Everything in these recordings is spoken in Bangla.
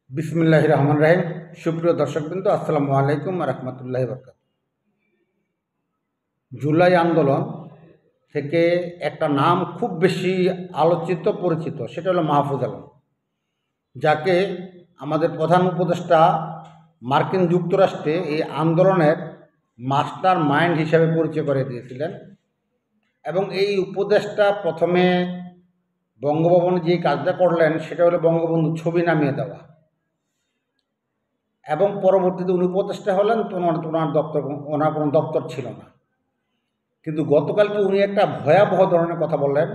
বিসমিল্লাহির রহমানির রহিম। সুপ্রিয় দর্শকবৃন্দ, আসসালামু আলাইকুম রহমতুল্লাহি বরকাত। জুলাই আন্দোলন থেকে একটা নাম খুব বেশি আলোচিত পরিচিত, সেটা হলো মাহফুজ আলম, যাকে আমাদের প্রধান উপদেষ্টা মার্কিন যুক্তরাষ্ট্রে এই আন্দোলনের মাস্টার মাইন্ড হিসাবে পরিচয় করে দিয়েছিলেন। এবং এই উপদেষ্টা প্রথমে বঙ্গভবনে যে কাজটা করলেন সেটা হলো বঙ্গবন্ধু ছবি নামিয়ে দেওয়া, এবং পরবর্তীতে উনি উপদেষ্টা হলেন তো ওনার কোনো দপ্তর ছিল না। কিন্তু গতকালকে উনি একটা ভয়াবহ ধরনের কথা বললেন।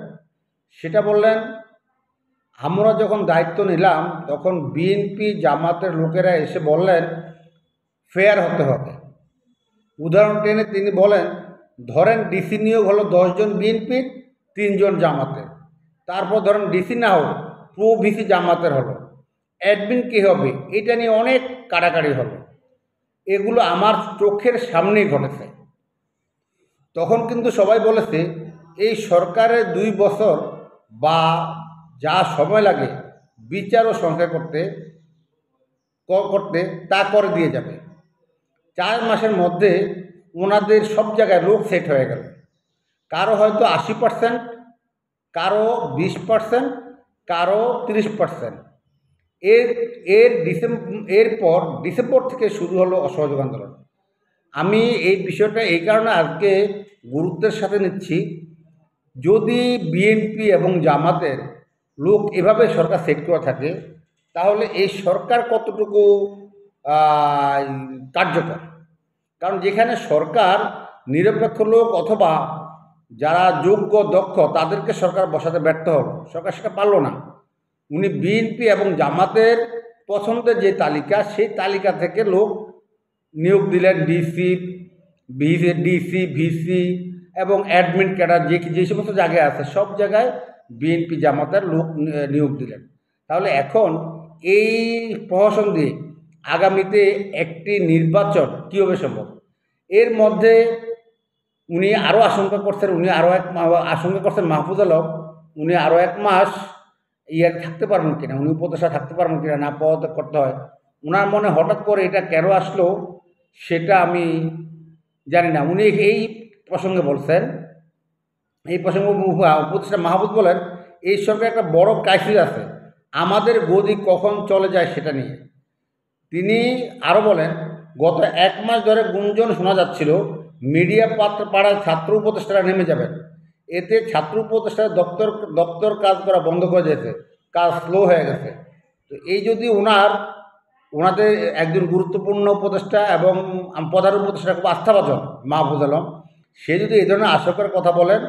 সেটা বললেন, আমরা যখন দায়িত্ব নিলাম তখন বিএনপি জামাতের লোকেরা এসে বললেন ফেয়ার হতে হবে। উদাহরণ টেনে তিনি বলেন, ধরেন ডিসি নিয়োগ হলো 10 জন বিএনপির, 3 জন জামাতের। তারপর ধরেন ডিসি না হোক, প্রো ভিসি জামাতের হলো, অ্যাডমিন কী হবে, এটা নিয়ে অনেক কাড়াকাড়ি হলো। এগুলো আমার চোখের সামনেই ঘটেছে। তখন কিন্তু সবাই বলেছে এই সরকারের 2 বছর বা যা সময় লাগে বিচার ও সংখ্যা করতে করতে তা করে দিয়ে যাবে। 4 মাসের মধ্যে ওনাদের সব জায়গায় রোগ সেট হয়ে গেল। কারো হয়তো 80%, কারো 20%, কারো 30%। এর এরপর ডিসেম্বর থেকে শুরু হলো অসহযোগ আন্দোলন। আমি এই বিষয়টা এই কারণে আজকে গুরুত্বের সাথে নিচ্ছি, যদি বিএনপি এবং জামাতের লোক এভাবে সরকার সেট করে থাকে তাহলে এই সরকার কতটুকু কার্যকর। কারণ যেখানে সরকার নিরপেক্ষ লোক অথবা যারা যোগ্য দক্ষ তাদেরকে সরকার বসাতে ব্যর্থ হলো, সরকার সেটা পারল না। উনি বিএনপি এবং জামাতের পছন্দের যে তালিকা, সেই তালিকা থেকে লোক নিয়োগ দিলেন। ডিসি ভিসি এবং অ্যাডমিন ক্যাডার যে সমস্ত জায়গায় আছে সব জায়গায় বিএনপি জামাতের লোক নিয়োগ দিলেন। তাহলে এখন এই প্রহসন দিয়ে আগামীতে একটি নির্বাচন কীভাবে সম্ভব? এর মধ্যে উনি আরও আশঙ্কা করছেন, মাহফুজ আলম, উনি আরও 1 মাস থাকতে পারবেন কিনা, উনি উপদেষ্টা থাকতে পারবেন কিনা, না পদত্যাগ করতে হয়। ওনার মনে হঠাৎ করে এটা কেন আসলো সেটা আমি জানি না। উনি এই প্রসঙ্গে বলছেন, এই প্রসঙ্গে উপদেষ্টা মাহফুজ বলেন, এই সরকার একটা বড় ক্রাইসিস আছে, আমাদের গদি কখন চলে যায় সেটা নিয়ে। তিনি আরও বলেন, গত 1 মাস ধরে গুঞ্জন শোনা যাচ্ছিল মিডিয়া পাড়ায় ছাত্র উপদেষ্টারা নেমে যাবেন। এতে ছাত্র উপদেষ্টার দপ্তর কাজ করা বন্ধ করে দিয়েছে, কাজ স্লো হয়ে গেছে। তো এই যদি ওনাদের একজন গুরুত্বপূর্ণ উপদেষ্টা এবং প্রধান উপদেষ্টা খুব আস্থাভাজন মাহফুজ আলম, সে যদি এই ধরনের আশঙ্কার কথা বলেন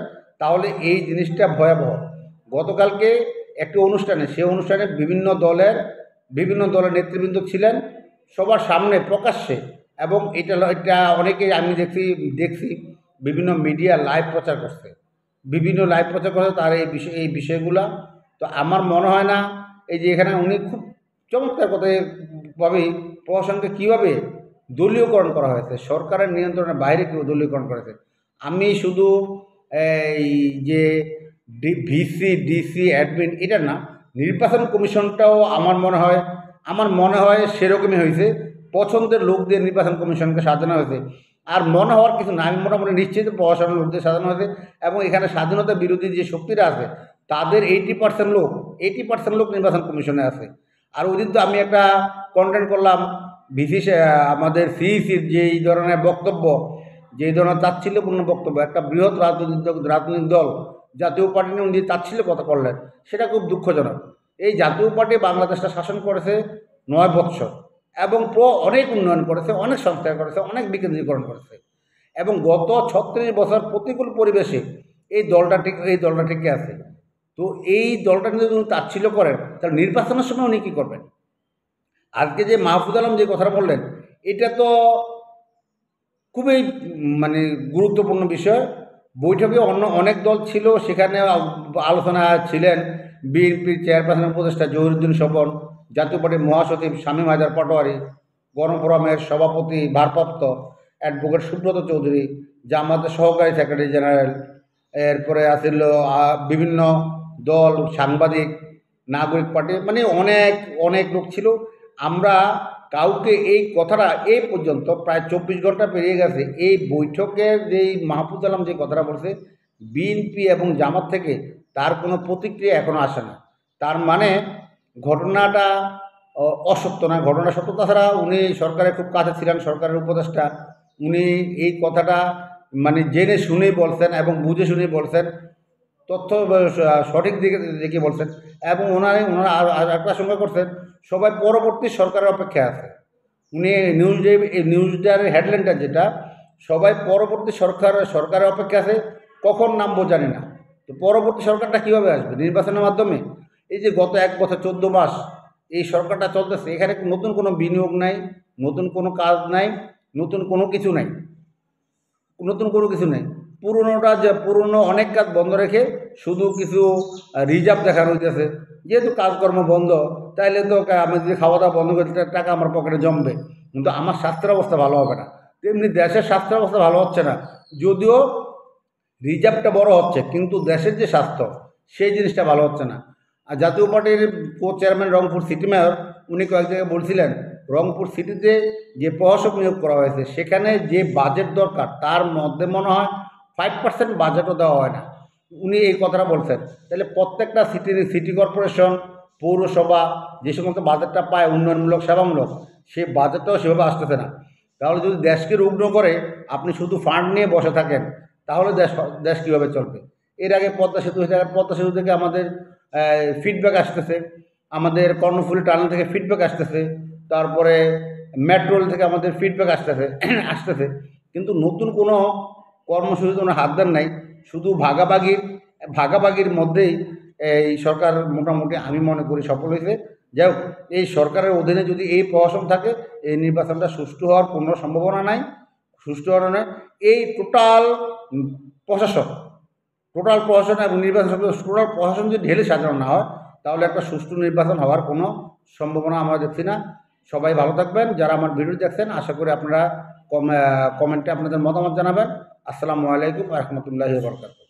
তাহলে এই জিনিসটা ভয়াবহ। গতকালকে একটি অনুষ্ঠানে, সে অনুষ্ঠানে বিভিন্ন দলের নেতৃবৃন্দ ছিলেন সবার সামনে প্রকাশ্যে, এবং এটা অনেকেই আমি দেখছি বিভিন্ন মিডিয়া লাইভ প্রচার করছে, তার এই বিষয়গুলা। তো আমার মনে হয় না এই যে এখানে উনি খুব চমৎকার কথাভাবেই প্রশাসনকে কীভাবে দলীয়করণ করা হয়েছে, সরকারের নিয়ন্ত্রণের বাইরে কেউ দলীয়করণ করেছে। আমি শুধু এই যে ভিসি ডিসি অ্যাডমিন এটা না, নির্বাচন কমিশনটাও আমার মনে হয় সেরকমই হয়েছে, পছন্দের লোক দিয়ে নির্বাচন কমিশনকে সাজানো হয়েছে। আর মনে হওয়ার কিছু না, আমি মোটামুটি নিশ্চিত প্রশাসনের লোক দিয়ে সাজানো হয়েছে। এবং এখানে স্বাধীনতা বিরোধী যে শক্তিরা আছে তাদের 80% লোক নির্বাচন কমিশনে আছে। আর ওই দিন তো আমি একটা কন্টেন্ট করলাম, আমাদের সিইসির যেই ধরনের বক্তব্য, যেই ধরনের তাচ্ছিল্যপূর্ণ বক্তব্য, একটা বৃহৎ রাজনৈতিক দল জাতীয় পার্টি নিয়ে উনি তাচ্ছিল্য কথা করলেন, সেটা খুব দুঃখজনক। এই জাতীয় পার্টি বাংলাদেশটা শাসন করেছে 9 বৎসর, এবং অনেক উন্নয়ন করেছে, অনেক সংস্কার করেছে, অনেক বিকেন্দ্রীকরণ করেছে, এবং গত 36 বছর প্রতিকূল পরিবেশে এই দলটা টিকে আছে। তো এই দলটা নিয়ে যদি তাচ্ছিল্য করেন তাহলে নির্বাচনের সময় উনি কী করবেন? আজকে যে মাহফুজ আলম যে কথাটা বললেন এটা তো খুবই গুরুত্বপূর্ণ বিষয়। বৈঠকে অনেক দল ছিল, সেখানে আলোচনা ছিলেন বিএনপির চেয়ারপারসন উপদেষ্টা জহিরুদ্দিন স্বপন, জাতীয় পার্টির মহাসচিব শামীম হায়দার পাটোয়ারি, গণফোরামের সভাপতি ভারপ্রাপ্ত অ্যাডভোকেট সুব্রত চৌধুরী, জামাতের সহকারী সেক্রেটারি জেনারেল, এরপরে আসছিল বিভিন্ন দল, সাংবাদিক, নাগরিক পার্টি, অনেক লোক ছিল। আমরা কাউকে এই কথাটা এই পর্যন্ত প্রায় 24 ঘন্টা পেরিয়ে গেছে, এই বৈঠকের যেই মাহফুজ আলম যে কথাটা বলছে বিএনপি এবং জামাত থেকে তার কোনো প্রতিক্রিয়া এখনও আসে না। তার মানে ঘটনাটা অসত্য না, ঘটনা সত্য। তাছাড়া উনি সরকারের খুব কাছে ছিলেন, সরকারের উপদেষ্টা। উনি এই কথাটা মানে জেনে শুনেই বলছেন এবং বুঝে শুনেই বলছেন, তথ্য সঠিক দিকে দেখে বলছেন। এবং ওনারা আর একটা সঙ্গে করছেন, সবাই পরবর্তী সরকারের অপেক্ষায় আছে। উনি নিউজটার হেডলাইনটা যেটা, সবাই পরবর্তী সরকারের অপেক্ষা আছে, কখন নামবো জানি না। তো পরবর্তী সরকারটা কীভাবে আসবে? নির্বাচনের মাধ্যমে। এই যে গত 1 বছর 14 মাস এই সরকারটা চলতেছে, এখানে নতুন কোনো বিনিয়োগ নাই, নতুন কোনো কাজ নাই, নতুন কোনো কিছু নাই, নতুন কোনো কিছু নেই। পুরনো অনেক কাজ বন্ধ রেখে শুধু কিছু রিজার্ভ দেখানো হইতেছে। যেহেতু কাজকর্ম বন্ধ, তাইলে তো আমি যদি খাওয়া দাওয়া বন্ধ করি টাকা আমার পকেটে জমবে, কিন্তু আমার স্বাস্থ্যের অবস্থা ভালো হবে না। তেমনি দেশের স্বাস্থ্যের অবস্থা ভালো হচ্ছে না। যদিও রিজার্ভটা বড় হচ্ছে, কিন্তু দেশের যে স্বাস্থ্য সেই জিনিসটা ভালো হচ্ছে না। আর জাতীয় পার্টির co chairman Rangpur city mayor উনি কয়েক জায়গায় বলছিলেন, রংপুর সিটিতে যে প্রশাসক নিয়োগ করা হয়েছে সেখানে যে বাজেট দরকার তার মধ্যে মনে হয় 5% বাজেটও দেওয়া হয় না। উনি এই কথাটা বলছেন। তাহলে প্রত্যেকটা সিটি কর্পোরেশন, পৌরসভা যে সমস্ত বাজেটটা পায় উন্নয়নমূলক সেবামূলক, সেই বাজেটটাও সেভাবে আসতেছে না। তাহলে যদি দেশকে রুগ্ন করে আপনি শুধু ফান্ড নিয়ে বসে থাকেন, তাহলে দেশ কীভাবে চলবে? এর আগে পদ্মা সেতু থেকে আমাদের ফিডব্যাক আসতেছে, আমাদের কর্ণফুলী টানেল থেকে ফিডব্যাক আসতেছে, তারপরে মেট্রো রেল থেকে আমাদের ফিডব্যাক আসতেছে, কিন্তু নতুন কোনো কর্মসূচিতে কোনো হাত দেন নাই। শুধু ভাগাভাগির মধ্যেই এই সরকার মোটামুটি আমি মনে করি সফল হয়েছে। যাই হোক, এই সরকারের অধীনে যদি এই প্রশাসন থাকে, এই নির্বাচনটা সুষ্ঠু হওয়ার কোনো সম্ভাবনা নাই। সুষ্ঠু হওয়ার নয়, এই টোটাল প্রশাসন এবং নির্বাচন টোটাল প্রশাসন যদি ঢেলে সাজানো না হয়, তাহলে একটা সুষ্ঠু নির্বাচন হওয়ার কোনো সম্ভাবনা আমরা দেখছি না। সবাই ভালো থাকবেন। যারা আমার ভিডিও দেখছেন, আশা করি আপনারা কমেন্টে আপনাদের মতামত জানাবেন। আসসালামু আলাইকুম ওয়া রাহমাতুল্লাহি ওয়া বারাকাতুহু।